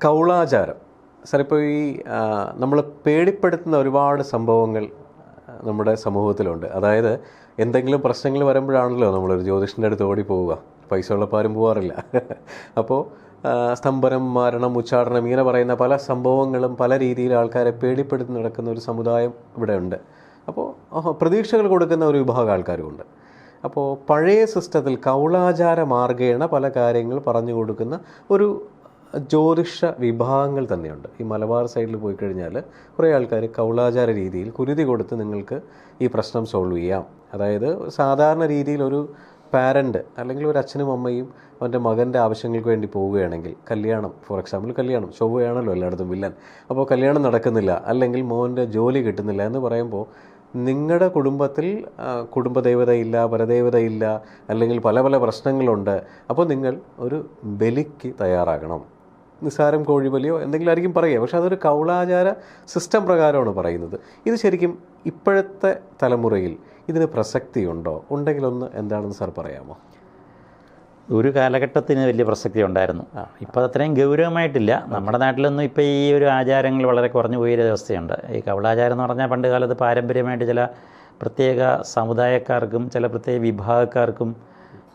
കൗളാചാരം sir, ഇപ്പോൾ ഈ നമ്മൾ പേടിപ്പെടുത്തുന്ന ഒരുപാട് സംഭവങ്ങൾ നമ്മുടെ സമൂഹത്തിലുണ്ട്. അതായത് എന്തെങ്കിലും പ്രശ്നങ്ങൾ വരുമ്പോഴാണല്ലോ നമ്മളൊരു ജ്യോതിഷൻ്റെ അടുത്ത് ഓടി പോവുക. പൈസ ഉള്ളപ്പാരും പോകാറില്ല. അപ്പോൾ സ്തംഭനം, മരണം, ഉച്ചാടനം ഇങ്ങനെ പറയുന്ന പല സംഭവങ്ങളും പല രീതിയിൽ ആൾക്കാരെ പേടിപ്പെടുത്തി നടക്കുന്ന ഒരു സമുദായം ഇവിടെ ഉണ്ട്. അപ്പോൾ പ്രതീക്ഷകൾ കൊടുക്കുന്ന ഒരു വിഭാഗം ആൾക്കാരുമുണ്ട്. അപ്പോൾ പഴയ സിസ്റ്റത്തിൽ കൗളാചാര മാർഗേണ പല കാര്യങ്ങൾ പറഞ്ഞു കൊടുക്കുന്ന ഒരു ജ്യോതിഷ വിഭാഗങ്ങൾ തന്നെയുണ്ട്. ഈ മലബാർ സൈഡിൽ പോയി കഴിഞ്ഞാൽ കുറേ ആൾക്കാർ കൗളാചാര രീതിയിൽ കുരുതി കൊടുത്ത് നിങ്ങൾക്ക് ഈ പ്രശ്നം സോൾവ് ചെയ്യാം. അതായത് സാധാരണ രീതിയിൽ ഒരു പാരൻ്റ് അല്ലെങ്കിൽ ഒരു അച്ഛനും അമ്മയും അവൻ്റെ മകൻ്റെ ആവശ്യങ്ങൾക്ക് വേണ്ടി പോവുകയാണെങ്കിൽ കല്യാണം, ഫോർ എക്സാമ്പിൾ കല്യാണം, ചൊവ്വയാണല്ലോ എല്ലായിടത്തും വില്ലൻ. അപ്പോൾ കല്യാണം നടക്കുന്നില്ല അല്ലെങ്കിൽ മോൻ്റെ ജോലി കിട്ടുന്നില്ല എന്ന് പറയുമ്പോൾ നിങ്ങളുടെ കുടുംബത്തിൽ കുടുംബദേവതയില്ല, പരദേവതയില്ല, അല്ലെങ്കിൽ പല പല പ്രശ്നങ്ങളുണ്ട്. അപ്പോൾ നിങ്ങൾ ഒരു ബലിക്ക് തയ്യാറാകണം. നിസ്സാരം കോഴിബലിയോ എന്തെങ്കിലും ആയിരിക്കും പറയുക, പക്ഷെ അതൊരു കൗളാചാര സിസ്റ്റം പ്രകാരമാണ് പറയുന്നത്. ഇത് ശരിക്കും ഇപ്പോഴത്തെ തലമുറയിൽ ഇതിന് പ്രസക്തിയുണ്ടോ? ഉണ്ടെങ്കിലൊന്ന് എന്താണെന്ന് സാർ പറയാമോ? ഒരു കാലഘട്ടത്തിന് വലിയ പ്രസക്തി ഉണ്ടായിരുന്നു. ഇപ്പോൾ അത്രയും ഗൗരവമായിട്ടില്ല. നമ്മുടെ നാട്ടിലൊന്നും ഇപ്പോൾ ഈ ഒരു ആചാരങ്ങൾ വളരെ കുറഞ്ഞു പോയൊരു അവസ്ഥയുണ്ട്. ഈ കൗളാചാരം എന്ന് പറഞ്ഞാൽ പണ്ട് കാലത്ത് പാരമ്പര്യമായിട്ട് ചില പ്രത്യേക സമുദായക്കാർക്കും ചില പ്രത്യേക വിഭാഗക്കാർക്കും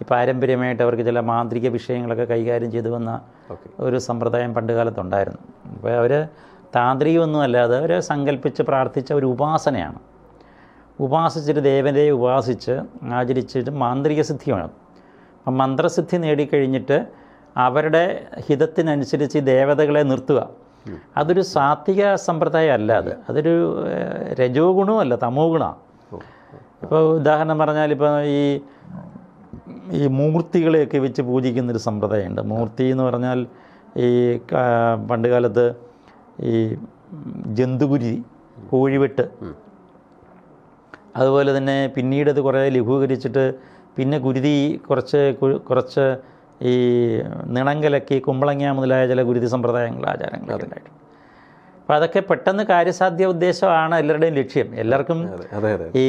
ഈ പാരമ്പര്യമായിട്ട് അവർക്ക് ചില മാന്ത്രിക വിഷയങ്ങളൊക്കെ കൈകാര്യം ചെയ്തു വന്ന ഒരു സമ്പ്രദായം പണ്ട് കാലത്തുണ്ടായിരുന്നു. അപ്പോൾ അവർ താന്ത്രികമൊന്നും അല്ലാതെ അവർ സങ്കല്പിച്ച് പ്രാർത്ഥിച്ച ഒരു ഉപാസനയാണ്. ഉപാസിച്ചിട്ട് ദേവതയെ ഉപാസിച്ച് ആചരിച്ചിട്ട് മാന്ത്രിക സിദ്ധി വേണം. അപ്പം മന്ത്രസിദ്ധി നേടിക്കഴിഞ്ഞിട്ട് അവരുടെ ഹിതത്തിനനുസരിച്ച് ഈ ദേവതകളെ നിർത്തുക. അതൊരു സാത്വിക സമ്പ്രദായം അല്ല. അതൊരു രജോ ഗുണമല്ല, തമോ ഗുണമാണ്. ഇപ്പോൾ ഉദാഹരണം പറഞ്ഞാൽ ഇപ്പോൾ ഈ മൂർത്തികളെയൊക്കെ വെച്ച് പൂജിക്കുന്നൊരു സമ്പ്രദായമുണ്ട്. മൂർത്തി എന്ന് പറഞ്ഞാൽ ഈ പണ്ട് കാലത്ത് ഈ ജന്തുകുരി, കോഴിവെട്ട്, അതുപോലെ തന്നെ പിന്നീട് അത് കുറേ ലഘൂകരിച്ചിട്ട് പിന്നെ കുരുതി കുറച്ച് ഈ നിണങ്കലക്കി കുമ്പളങ്ങ മുതലായ ചില കുരുതി സമ്പ്രദായങ്ങൾ, ആചാരങ്ങളൊക്കെ ഉണ്ടായിട്ടുണ്ട്. അപ്പോൾ അതൊക്കെ പെട്ടെന്ന് കാര്യസാധ്യ ഉദ്ദേശമാണ് എല്ലാവരുടെയും ലക്ഷ്യം. എല്ലാവർക്കും ഈ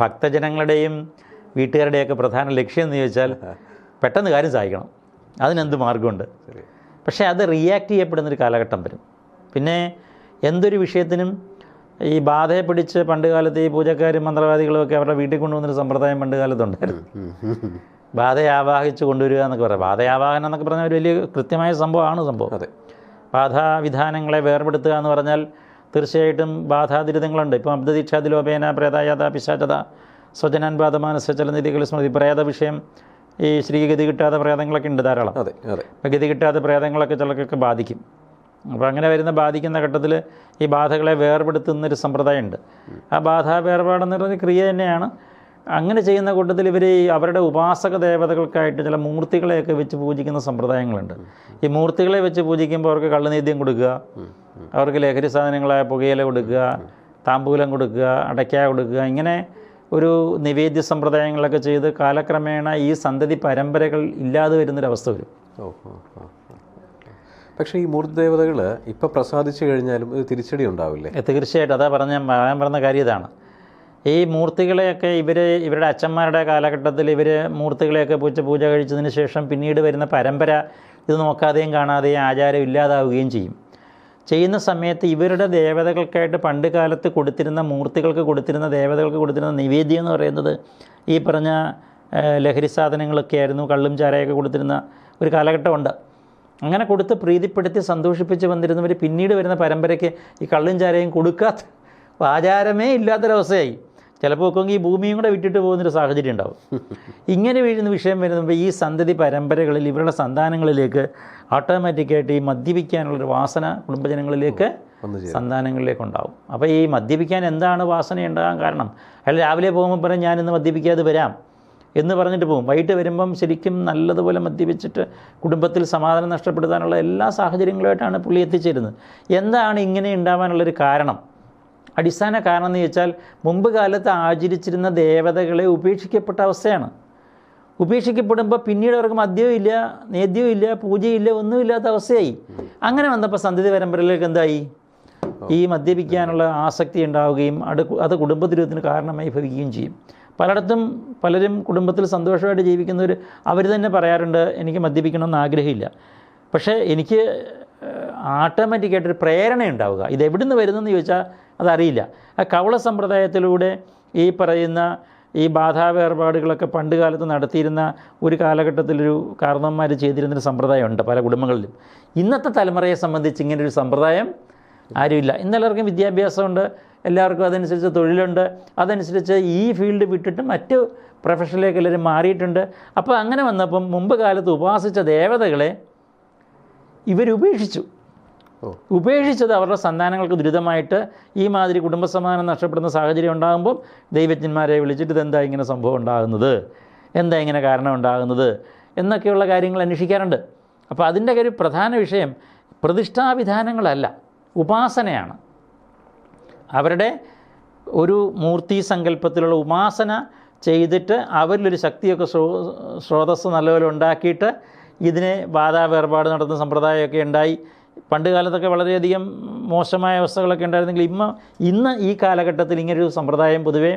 ഭക്തജനങ്ങളുടെയും വീട്ടുകാരുടെയൊക്കെ പ്രധാന ലക്ഷ്യം എന്ന് ചോദിച്ചാൽ പെട്ടെന്ന് കാര്യം സാധിക്കണം. അതിനെന്ത് മാർഗമുണ്ട്? പക്ഷേ അത് റിയാക്ട് ചെയ്യപ്പെടുന്നൊരു കാലഘട്ടം വരും. പിന്നെ എന്തൊരു വിഷയത്തിനും ഈ ബാധയെ പിടിച്ച് പണ്ട് കാലത്ത് ഈ പൂജക്കാരും മന്ത്രവാദികളുമൊക്കെ അവരുടെ വീട്ടിൽ കൊണ്ടുവന്നൊരു സമ്പ്രദായം പണ്ട് കാലത്തുണ്ടായിരുന്നു. ബാധയെ ആവാഹിച്ച് കൊണ്ടുവരിക എന്നൊക്കെ പറയാം. ബാധയാവാഹനം എന്നൊക്കെ പറഞ്ഞാൽ ഒരു വലിയ കൃത്യമായ സംഭവമാണ്. ബാധാവിധാനങ്ങളെ വേർപെടുത്തുക എന്ന് പറഞ്ഞാൽ തീർച്ചയായിട്ടും ബാധാദുരിതങ്ങളുണ്ട്. ഇപ്പം അബ്ദദീക്ഷാദിലോപേന പ്രേതായത പിശാചത സ്വജനാൻ ബാധമാനസചലനിധികൾ സ്മൃതി പ്രേത വിഷയം, ഈ ശ്രീഗതി കിട്ടാത്ത പ്രേതങ്ങളൊക്കെ ഉണ്ട് ധാരാളം. അപ്പം ഗതി കിട്ടാത്ത പ്രേതങ്ങളൊക്കെ ചിലർക്കൊക്കെ ബാധിക്കും. അപ്പോൾ അങ്ങനെ ബാധിക്കുന്ന ഘട്ടത്തിൽ ഈ ബാധകളെ വേർപെടുത്തുന്നൊരു സമ്പ്രദായമുണ്ട്. ആ ബാധ വേർപാടെന്നൊരു ക്രിയ തന്നെയാണ്. അങ്ങനെ ചെയ്യുന്ന കൂട്ടത്തിൽ ഇവർ അവരുടെ ഉപാസക ദേവതകൾക്കായിട്ട് ചില മൂർത്തികളെയൊക്കെ വെച്ച് പൂജിക്കുന്ന സമ്പ്രദായങ്ങളുണ്ട്. ഈ മൂർത്തികളെ വെച്ച് പൂജിക്കുമ്പോൾ അവർക്ക് കള്ളുനീദ്യം കൊടുക്കുക, അവർക്ക് ലഹരി സാധനങ്ങളായ പുകയില കൊടുക്കുക, താമ്പൂലം കൊടുക്കുക, അടയ്ക്ക കൊടുക്കുക, ഇങ്ങനെ ഒരു നിവേദ്യ സമ്പ്രദായങ്ങളൊക്കെ ചെയ്ത് കാലക്രമേണ ഈ സന്തതി പരമ്പരകൾ ഇല്ലാതെ വരുന്നൊരവസ്ഥ വരും. പക്ഷേ ഈ മൂർത്തിദേവതകൾ ഇപ്പോൾ പ്രസാദിച്ചു കഴിഞ്ഞാലും ഇത് തിരിച്ചടി ഉണ്ടാവില്ലേ? തീർച്ചയായിട്ടും. അതാ പറയാൻ പറഞ്ഞ കാര്യം ഇതാണ്. ഈ മൂർത്തികളെയൊക്കെ ഇവരുടെ അച്ഛന്മാരുടെ കാലഘട്ടത്തിൽ മൂർത്തികളെയൊക്കെ പൂജ കഴിച്ചതിന് ശേഷം പിന്നീട് വരുന്ന പരമ്പര ഇത് നോക്കാതെയും കാണാതെയും ആചാരം ഇല്ലാതാവുകയും ചെയ്യുന്ന സമയത്ത് ഇവരുടെ ദേവതകൾക്കായിട്ട് പണ്ട് കാലത്ത് കൊടുത്തിരുന്ന മൂർത്തികൾക്ക് കൊടുത്തിരുന്ന ദേവതകൾക്ക് കൊടുത്തിരുന്ന നിവേദ്യം എന്ന് പറയുന്നത് ഈ പറഞ്ഞ ലഹരി സാധനങ്ങളൊക്കെ ആയിരുന്നു. കള്ളും ചാരയൊക്കെ കൊടുത്തിരുന്ന ഒരു കാലഘട്ടമുണ്ട്. അങ്ങനെ കൊടുത്ത് പ്രീതിപ്പെടുത്തി സന്തോഷിപ്പിച്ച് വന്നിരുന്നവർ പിന്നീട് വരുന്ന പരമ്പരയ്ക്ക് ഈ കള്ളും ചാരയും കൊടുക്കാത്ത ആചാരമേ ഇല്ലാത്തൊരവസ്ഥയായി. ചിലപ്പോൾ ഒക്കെ ഈ ഭൂമിയും കൂടെ വിട്ടിട്ട് പോകുന്നൊരു സാഹചര്യം ഉണ്ടാവും. ഇങ്ങനെ വീഴുന്ന വിഷയം വരുമ്പോൾ ഈ സന്തതി പരമ്പരകളിൽ ഇവരുടെ സന്താനങ്ങളിലേക്ക് ഓട്ടോമാറ്റിക്കായിട്ട് ഈ മദ്യപിക്കാനുള്ളൊരു വാസന കുടുംബജനങ്ങളിലേക്ക് സന്താനങ്ങളിലേക്ക് ഉണ്ടാവും. അപ്പോൾ ഈ മദ്യപിക്കാൻ എന്താണ് വാസന ഉണ്ടാകാൻ കാരണം? അയാൾ രാവിലെ പോകുമ്പോൾ പറയും ഞാനിന്ന് മദ്യപിക്കാതെ വരാം എന്ന് പറഞ്ഞിട്ട് പോകും. വൈകിട്ട് വരുമ്പം ശരിക്കും നല്ലതുപോലെ മദ്യപിച്ചിട്ട് കുടുംബത്തിൽ സമാധാനം നഷ്ടപ്പെടുത്താനുള്ള എല്ലാ സാഹചര്യങ്ങളുമായിട്ടാണ് പുള്ളി എത്തിച്ചേരുന്നത്. എന്താണ് ഇങ്ങനെ ഉണ്ടാവാനുള്ളൊരു കാരണം? അടിസ്ഥാന കാരണം എന്ന് ചോദിച്ചാൽ മുമ്പ് കാലത്ത് ആചരിച്ചിരുന്ന ദേവതകളെ ഉപേക്ഷിക്കപ്പെട്ട അവസ്ഥയാണ്. ഉപേക്ഷിക്കപ്പെടുമ്പോൾ പിന്നീട് അവർക്ക് മദ്യവും ഇല്ല, നേദ്യവും ഇല്ല, പൂജയില്ല, ഒന്നുമില്ലാത്ത അവസ്ഥയായി. അങ്ങനെ വന്നപ്പോൾ സന്തതി പരമ്പരയിലേക്ക് എന്തായി? ഈ മദ്യപിക്കാനുള്ള ആസക്തി ഉണ്ടാവുകയും അത് കുടുംബദുരിതത്തിന് കാരണമായി ഭവിക്കുകയും ചെയ്യും. പലരും കുടുംബത്തിൽ സന്തോഷമായിട്ട് ജീവിക്കുന്നവർ അവർ തന്നെ പറയാറുണ്ട് എനിക്ക് മദ്യപിക്കണമെന്ന് ആഗ്രഹമില്ല, പക്ഷേ എനിക്ക് ഓട്ടോമാറ്റിക്കായിട്ടൊരു പ്രേരണ ഉണ്ടാവുക. ഇത് എവിടെ നിന്ന് വരുന്നതെന്ന് ചോദിച്ചാൽ അതറിയില്ല. ആ കവള സമ്പ്രദായത്തിലൂടെ ഈ പറയുന്ന ഈ ബാധാവേർപാടുകളൊക്കെ പണ്ട് കാലത്ത് നടത്തിയിരുന്ന ഒരു കാലഘട്ടത്തിലൊരു കാരണവന്മാർ ചെയ്തിരുന്നൊരു സമ്പ്രദായമുണ്ട് പല കുടുംബങ്ങളിലും. ഇന്നത്തെ തലമുറയെ സംബന്ധിച്ച് ഇങ്ങനൊരു സമ്പ്രദായം ആരുമില്ല. ഇന്നെല്ലാവർക്കും വിദ്യാഭ്യാസമുണ്ട്, എല്ലാവർക്കും അതനുസരിച്ച് തൊഴിലുണ്ട്, അതനുസരിച്ച് ഈ ഫീൽഡ് വിട്ടിട്ട് മറ്റ് പ്രൊഫഷനിലേക്ക് എല്ലാവരും മാറിയിട്ടുണ്ട്. അപ്പോൾ അങ്ങനെ വന്നപ്പം മുമ്പ് കാലത്ത് ഉപാസിച്ച ദേവതകളെ ഇവരുപേക്ഷിച്ചു. ഉപേക്ഷിച്ചത് അവരുടെ സന്താനങ്ങൾക്ക് ദുരിതമായിട്ട് ഈ മാതിരി കുടുംബസമാധാനം നഷ്ടപ്പെടുന്ന സാഹചര്യം ഉണ്ടാകുമ്പം ദൈവജ്ഞന്മാരെ വിളിച്ചിട്ട് ഇതെന്താ ഇങ്ങനെ സംഭവം ഉണ്ടാകുന്നത്, എന്താ ഇങ്ങനെ കാരണം ഉണ്ടാകുന്നത് എന്നൊക്കെയുള്ള കാര്യങ്ങൾ അന്വേഷിക്കാറുണ്ട്. അപ്പോൾ അതിൻ്റെ ഒരു പ്രധാന വിഷയം പ്രതിഷ്ഠാവിധാനങ്ങളല്ല, ഉപാസനയാണ്. അവരുടെ ഒരു മൂർത്തി സങ്കല്പത്തിലുള്ള ഉപാസന ചെയ്തിട്ട് അവരിലൊരു ശക്തിയൊക്കെ സ്രോതസ്സ് നല്ലപോലെ ഉണ്ടാക്കിയിട്ട് ഇതിനെ ബാധാവേർപാട് നടത്തുന്ന സമ്പ്രദായമൊക്കെ ഉണ്ടായി. പണ്ട് കാലത്തൊക്കെ വളരെയധികം മോശമായ അവസ്ഥകളൊക്കെ ഉണ്ടായിരുന്നെങ്കിൽ ഇന്ന് ഈ കാലഘട്ടത്തിൽ ഇങ്ങനൊരു സമ്പ്രദായം പൊതുവേ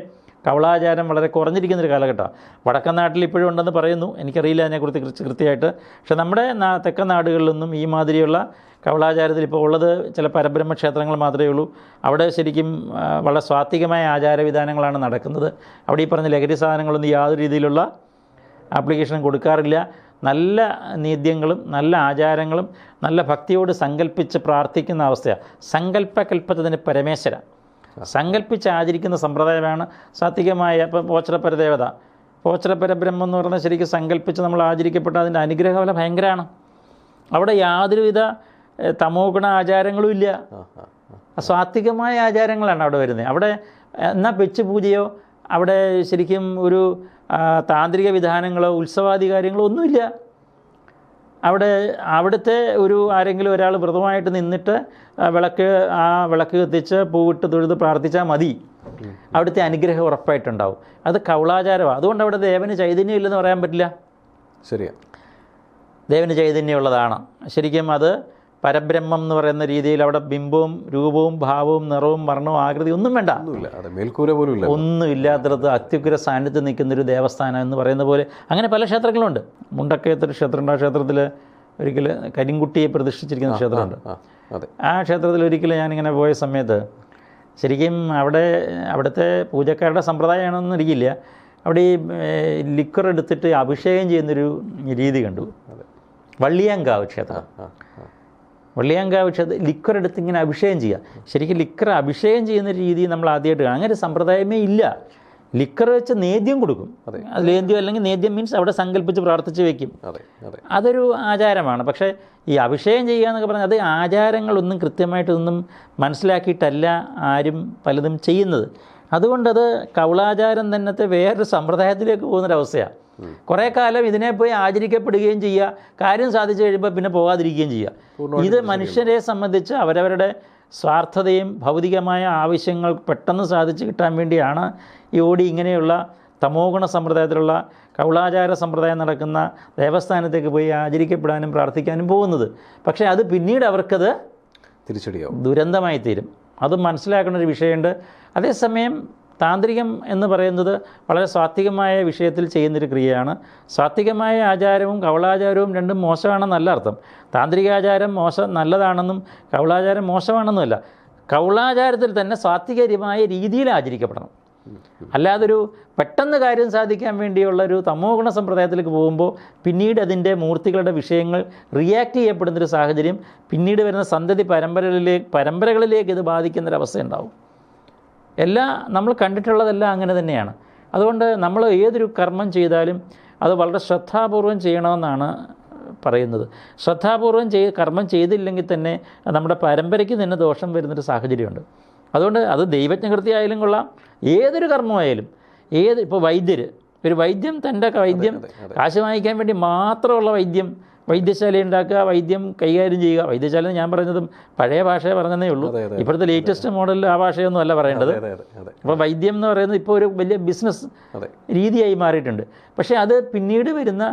കവളാചാരം വളരെ കുറഞ്ഞിരിക്കുന്നൊരു കാലഘട്ടമാണ്. വടക്കൻ നാട്ടിൽ ഇപ്പോഴും ഉണ്ടെന്ന് പറയുന്നു, എനിക്കറിയില്ല അതിനെക്കുറിച്ച് കൃത്യമായിട്ട്. പക്ഷേ നമ്മുടെ തെക്കൻ നാടുകളിലൊന്നും ഈ മാതിരിയുള്ള കവളാചാരത്തിൽ ഇപ്പോൾ ഉള്ളത് ചില പരബ്രഹ്മ ക്ഷേത്രങ്ങൾ മാത്രമേ ഉള്ളൂ. അവിടെ ശരിക്കും വളരെ സ്വാത്വികമായ ആചാരവിധാനങ്ങളാണ് നടക്കുന്നത്. അവിടെ ഈ പറഞ്ഞ ലഹരി സാധനങ്ങളൊന്നും യാതൊരു രീതിയിലുള്ള ആപ്ലിക്കേഷനും കൊടുക്കാറില്ല. നല്ല നേദ്യങ്ങളും നല്ല ആചാരങ്ങളും നല്ല ഭക്തിയോട് സങ്കല്പിച്ച് പ്രാർത്ഥിക്കുന്ന അവസ്ഥയാണ്. സങ്കല്പകൽപ്പത്തിന് പരമേശ്വര സങ്കല്പിച്ച് ആചരിക്കുന്ന സമ്പ്രദായമാണ് സാത്വികമായ. ഇപ്പോൾ പോച്ചരപ്പരദേവത, പോച്ചരപ്പരബ്രഹ്മം എന്ന് പറഞ്ഞാൽ ശരിക്കും സങ്കല്പിച്ച് നമ്മൾ ആചരിക്കപ്പെട്ട അതിൻ്റെ അനുഗ്രഹഫല ഭയങ്കരമാണ്. അവിടെ യാതൊരുവിധ തമോ ഗുണ ആചാരങ്ങളും ഇല്ല, സാത്വികമായ ആചാരങ്ങളാണ് അവിടെ വരുന്നത്. അവിടെ എന്നാൽ വെച്ച് പൂജയോ അവിടെ ശരിക്കും ഒരു താന്ത്രിക വിധാനങ്ങളോ ഉത്സവാദി കാര്യങ്ങളോ ഒന്നുമില്ല. അവിടുത്തെ ഒരു ആരെങ്കിലും ഒരാൾ വ്രതമായിട്ട് നിന്നിട്ട് വിളക്ക് കത്തിച്ച് പൂവിട്ട് തൊഴുത് പ്രാർത്ഥിച്ചാൽ മതി, അവിടുത്തെ അനുഗ്രഹം ഉറപ്പായിട്ടുണ്ടാവും. അത് കൗളാചാരമാണ്. അതുകൊണ്ട് അവിടെ ദേവന് ചൈതന്യം ഇല്ലെന്ന് പറയാൻ പറ്റില്ല. ശരിയാണ്, ദേവന് ചൈതന്യമുള്ളതാണ്. ശരിക്കും അത് പരബ്രഹ്മം എന്ന് പറയുന്ന രീതിയിൽ അവിടെ ബിംബവും രൂപവും ഭാവവും നിറവും വർണ്ണവും ആകൃതി ഒന്നും വേണ്ട, മേൽക്കൂര പോലും ഇല്ല, ഒന്നും ഇല്ലാത്തടത്ത് അത്യുഗ്ര സാന്നിധ്യം നിൽക്കുന്നൊരു ദേവസ്ഥാനം എന്ന് പറയുന്ന പോലെ അങ്ങനെ പല ക്ഷേത്രങ്ങളുണ്ട്. മുണ്ടക്കയത്തൊരു ക്ഷേത്രമുണ്ട്. ആ ക്ഷേത്രത്തിൽ ഒരിക്കൽ കരിങ്കുട്ടിയെ പ്രതിഷ്ഠിച്ചിരിക്കുന്ന ക്ഷേത്രമുണ്ട്. ആ ക്ഷേത്രത്തിൽ ഒരിക്കൽ ഞാനിങ്ങനെ പോയ സമയത്ത് ശരിക്കും അവിടുത്തെ പൂജക്കാരുടെ സമ്പ്രദായമാണെന്ന് അറിയില്ല, അവിടെ ഈ ലിക്വർ എടുത്തിട്ട് അഭിഷേകം ചെയ്യുന്നൊരു രീതി കണ്ടു. വള്ളിയാങ്കാവ് ക്ഷേത്രം, വള്ളിയാങ്കാവ് ക്ഷേത്രം ലിക്വർ എടുത്ത് ഇങ്ങനെ അഭിഷേകം ചെയ്യുക. ശരിക്കും ലിക്വർ അഭിഷേകം ചെയ്യുന്ന രീതി നമ്മൾ ആദ്യമായിട്ട് കാണാം. അങ്ങനെ ഒരു സമ്പ്രദായമേ ഇല്ല. ലിക്വർ വെച്ച് നേദ്യം കൊടുക്കും. അത് നേദ്യം അല്ലെങ്കിൽ നേദ്യം മീൻസ് അവിടെ സങ്കല്പിച്ച് പ്രാർത്ഥിച്ച് വയ്ക്കും. അതൊരു ആചാരമാണ്. പക്ഷേ ഈ അഭിഷേകം ചെയ്യുക എന്നൊക്കെ പറഞ്ഞാൽ അത് ആചാരങ്ങളൊന്നും കൃത്യമായിട്ടൊന്നും മനസ്സിലാക്കിയിട്ടല്ല ആരും പലതും ചെയ്യുന്നത്. അതുകൊണ്ടത് കൗളാചാരം തന്നത്തെ വേറൊരു സമ്പ്രദായത്തിലേക്ക് പോകുന്നൊരവസ്ഥയാണ്. കുറേ കാലം ഇതിനെ പോയി ആചരിക്കപ്പെടുകയും ചെയ്യുക, കാര്യം സാധിച്ചു കഴിയുമ്പോൾ പിന്നെ പോകാതിരിക്കുകയും ചെയ്യുക. ഇത് മനുഷ്യരെ സംബന്ധിച്ച് അവരവരുടെ സ്വാർത്ഥതയും ഭൗതികമായ ആവശ്യങ്ങൾ പെട്ടെന്ന് സാധിച്ചു കിട്ടാൻ വേണ്ടിയാണ് ഈ ഇങ്ങനെയുള്ള തമോഗുണ സമ്പ്രദായത്തിലുള്ള കൗളാചാര സമ്പ്രദായം നടക്കുന്ന ദേവസ്ഥാനത്തേക്ക് പോയി ആചരിക്കപ്പെടാനും പ്രാർത്ഥിക്കാനും പോകുന്നത്. പക്ഷേ അത് പിന്നീട് അവർക്കത് തിരിച്ചടിയാവും, ദുരന്തമായി തീരും. അത് മനസ്സിലാക്കേണ്ട ഒരു വിഷയമുണ്ട്. അതേസമയം താന്ത്രികം എന്ന് പറയുന്നത് വളരെ സാത്വികമായ വിഷയത്തിൽ ചെയ്യുന്നൊരു ക്രിയയാണ്. സാത്വികമായ ആചാരവും കൗളാചാരവും രണ്ടും മോശമാണെന്നല്ല അർത്ഥം. താന്ത്രികാചാരം നല്ലതാണെന്നും കൗളാചാരം മോശമാണെന്നുമല്ല. കൗളാചാരത്തിൽ തന്നെ സാത്വികമായ രീതിയിൽ ആചരിക്കപ്പെടണം. അല്ലാതൊരു പെട്ടെന്ന് കാര്യം സാധിക്കാൻ വേണ്ടിയുള്ളൊരു തമോ ഗുണ സമ്പ്രദായത്തിലേക്ക് പോകുമ്പോൾ പിന്നീട് അതിൻ്റെ മൂർത്തികളുടെ വിഷയങ്ങൾ റിയാക്ട് ചെയ്യപ്പെടുന്നൊരു സാഹചര്യം പിന്നീട് വരുന്ന സന്തതി പരമ്പരകളിലേക്ക് ഇത് ബാധിക്കുന്നൊരവസ്ഥ ഉണ്ടാവും. നമ്മൾ കണ്ടിട്ടുള്ളതെല്ലാം അങ്ങനെ തന്നെയാണ്. അതുകൊണ്ട് നമ്മൾ ഏതൊരു കർമ്മം ചെയ്താലും അത് വളരെ ശ്രദ്ധാപൂർവം ചെയ്യണമെന്നാണ് പറയുന്നത്. ശ്രദ്ധാപൂർവം കർമ്മം ചെയ്തില്ലെങ്കിൽ തന്നെ നമ്മുടെ പരമ്പരയ്ക്ക് തന്നെ ദോഷം വരുന്നൊരു സാഹചര്യമുണ്ട്. അതുകൊണ്ട് അത് ദൈവജ്ഞകൃത്യമായാലും കൊള്ളാം, ഏതൊരു കർമ്മമായാലും, ഇപ്പോൾ ഒരു വൈദ്യം തൻ്റെ വൈദ്യം കാശ് വാങ്ങിക്കാൻ വേണ്ടി മാത്രമുള്ള വൈദ്യശാല ഉണ്ടാക്കുക, വൈദ്യം കൈകാര്യം ചെയ്യുക. വൈദ്യശാല ഞാൻ പറയുന്നതും പഴയ ഭാഷയെ പറഞ്ഞതേ ഉള്ളൂ. ഇപ്പോഴത്തെ ലേറ്റസ്റ്റ് മോഡലിൽ ആ ഭാഷയൊന്നും അല്ല പറയേണ്ടത്. അപ്പോൾ വൈദ്യം എന്ന് പറയുന്നത് ഇപ്പോൾ ഒരു വലിയ ബിസിനസ് രീതിയായി മാറിയിട്ടുണ്ട്. പക്ഷേ അത് പിന്നീട് വരുന്ന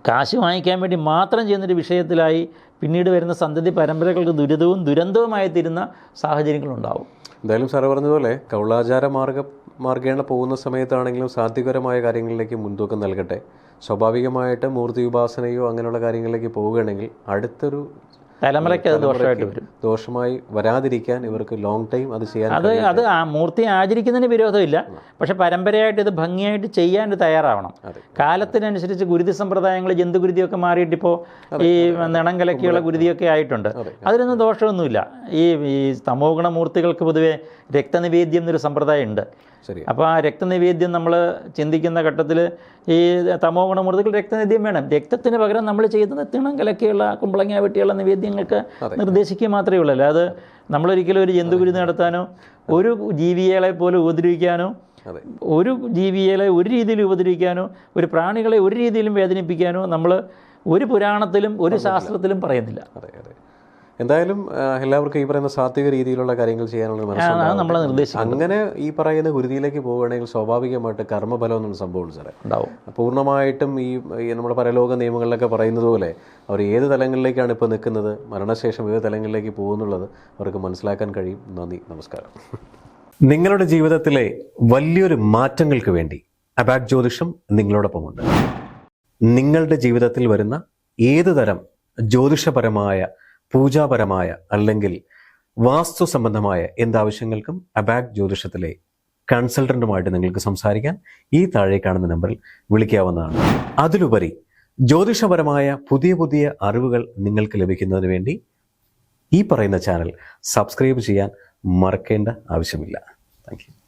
കാശ് വാങ്ങിക്കാൻ വേണ്ടി മാത്രം ചെയ്യുന്നൊരു വിഷയത്തിലായി പിന്നീട് വരുന്ന സന്തതി പരമ്പരകൾക്ക് ദുരന്തവുമായി തീരുന്ന സാഹചര്യങ്ങളുണ്ടാവും. എന്തായാലും സാറ് പറഞ്ഞതുപോലെ കൗളാചാര മാർഗേണ പോകുന്ന സമയത്താണെങ്കിലും സാത്വികരമായ കാര്യങ്ങളിലേക്ക് മുൻതൂക്കം നൽകട്ടെ. സ്വാഭാവികമായിട്ട് മൂർത്തി ഉപാസനയോ അങ്ങനെയുള്ള കാര്യങ്ങളിലേക്ക് പോവുകയാണെങ്കിൽ അടുത്തൊരു തലമുറയ്ക്ക് അത് ദോഷമായിട്ട് വരും. ദോഷമായി വരാതിരിക്കാൻ ഇവർക്ക് ലോങ് ടൈം അത് ചെയ്യാൻ അത് ആ മൂർത്തി ആചരിക്കുന്നതിന് വിരോധമില്ല. പക്ഷെ പരമ്പരയായിട്ട് ഇത് ഭംഗിയായിട്ട് ചെയ്യാൻ തയ്യാറാവണം. കാലത്തിനനുസരിച്ച് ഗുരുതി സമ്പ്രദായങ്ങൾ ജന്തുഗുരുതിയൊക്കെ മാറിയിട്ടിപ്പോൾ ഈ നിണം കലക്കിയുള്ള ഗുരുതിയൊക്കെ ആയിട്ടുണ്ട്. അതിലൊന്നും ദോഷമൊന്നുമില്ല. ഈ തമോഗുണ മൂർത്തികൾക്ക് പൊതുവെ രക്തനിവേദ്യം എന്നൊരു സമ്പ്രദായം ഉണ്ട്. അപ്പോൾ ആ രക്തനിവേദ്യം നമ്മൾ ചിന്തിക്കുന്ന ഘട്ടത്തിൽ ഈ തമോ ഗുണമൂർത്തികൾ രക്തനിവേദ്യം വേണം. രക്തത്തിന് പകരം നമ്മൾ ചെയ്യുന്നത് തിണം കലക്കിയുള്ള കുമ്പളങ്ങ വെട്ടിയുള്ള നിവേദ്യങ്ങൾക്ക് നിർദ്ദേശിക്കുക മാത്രമേ ഉള്ളൂ. അല്ലാതെ നമ്മളൊരിക്കലും ഒരു ജന്തുഗുരുതി നടത്താനോ ഒരു ജീവികളെ പോലെ ഉപദ്രവിക്കാനോ ഒരു ജീവികളെ ഒരു രീതിയിൽ ഉപദ്രവിക്കാനോ ഒരു പ്രാണികളെ ഒരു രീതിയിലും വേദനിപ്പിക്കാനോ നമ്മൾ ഒരു പുരാണത്തിലും ഒരു ശാസ്ത്രത്തിലും പറയുന്നില്ല. എന്തായാലും എല്ലാവർക്കും ഈ പറയുന്ന സാത്വിക രീതിയിലുള്ള കാര്യങ്ങൾ ചെയ്യാനുള്ള മനസ്സുണ്ടാവും. അങ്ങനെ ഈ പറയുന്ന ഗുരുതിയിലേക്ക് പോവുകയാണെങ്കിൽ സ്വാഭാവികമായിട്ട് കർമ്മഫലം എന്നൊരു സംഭവമുണ്ട് സാറേ ഉണ്ടാവും. പൂർണ്ണമായിട്ടും ഈ നമ്മുടെ പരലോക നിയമങ്ങളിലൊക്കെ പറയുന്നത് പോലെ അവർ ഏത് തലങ്ങളിലേക്കാണ് ഇപ്പോൾ നിൽക്കുന്നത്, മരണശേഷം ഏത് തലങ്ങളിലേക്ക് പോകുന്നുള്ളത് അവർക്ക് മനസ്സിലാക്കാൻ കഴിയും. നന്ദി, നമസ്കാരം. നിങ്ങളുടെ ജീവിതത്തിലെ വലിയൊരു മാറ്റങ്ങൾക്ക് വേണ്ടി അബാക് ജ്യോതിഷം നിങ്ങളോടൊപ്പമുണ്ട്. നിങ്ങളുടെ ജീവിതത്തിൽ വരുന്ന ഏത് തരം ജ്യോതിഷപരമായ പൂജാപരമായ അല്ലെങ്കിൽ വാസ്തു സംബന്ധമായ എന്താവശ്യങ്ങൾക്കും അബാക് ജ്യോതിഷത്തിലെ കൺസൾട്ടൻറ്റുമായിട്ട് നിങ്ങൾക്ക് സംസാരിക്കാൻ ഈ താഴെ കാണുന്ന നമ്പറിൽ വിളിക്കാവുന്നതാണ്. അതിലുപരി ജ്യോതിഷപരമായ പുതിയ പുതിയ അറിവുകൾ നിങ്ങൾക്ക് ലഭിക്കുന്നതിന് വേണ്ടി ഈ പറയുന്ന ചാനൽ സബ്സ്ക്രൈബ് ചെയ്യാൻ മറക്കേണ്ട ആവശ്യമില്ല. Thank you.